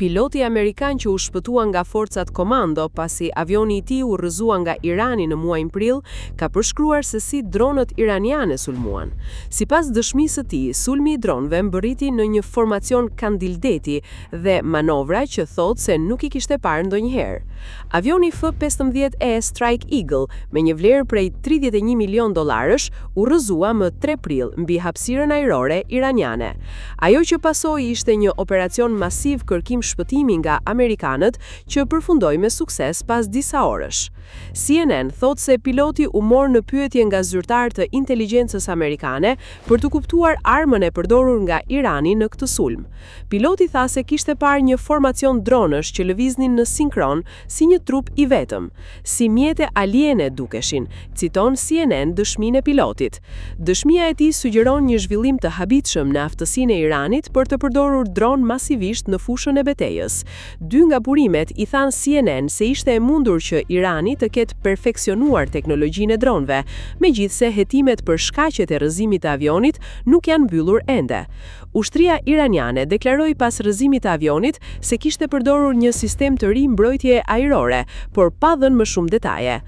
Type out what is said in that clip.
Piloti amerikan që u shpëtua nga forcat komando pasi avioni i tij u rrëzua nga Irani në muajin prill, ka përshkruar se si dronët iraniane sulmuan. Sipas dëshmisë së tij, sulmi i dronëve mbërriti në një formacion kandildeti dhe manovra që thotë se nuk i kishte parë ndonjëherë. Avioni F-15E Strike Eagle me një vlerë prej $31 milion u rrëzua më 3 prill mbi hapësirën ajrore iraniane. Ajo që pasoi ishte një operacion masiv kërkim shpëtimi nga amerikanët që përfundoi me sukses pas disa orësh. CNN thot se piloti u mor në pyetje nga zyrtar të inteligjencës amerikane për të kuptuar armën e përdorur nga Irani në këtë sulm. Piloti tha se kishte parë një formacion dronësh që lëviznin në sinkron si një trup i vetëm, si mjete aliene dukeshin, citon CNN dëshminë e pilotit. Dëshmia e tij sugjeron një zhvillim të habitshëm në aftësinë e Iranit për të përdorur dron masivisht në fushën e betejës. 2 nga burimet i than CNN se ishte e mundur që Irani të ketë perfeksionuar teknologjinë e dronëve, megjithse hetimet për shkaqet e rrëzimit të avionit nuk janë mbyllur ende. Ushtria iraniane deklaroi pas rrëzimit të avionit se kishte përdorur një sistem të ri mbrojtjeje ajrore, por pa dhënë më shumë detaje.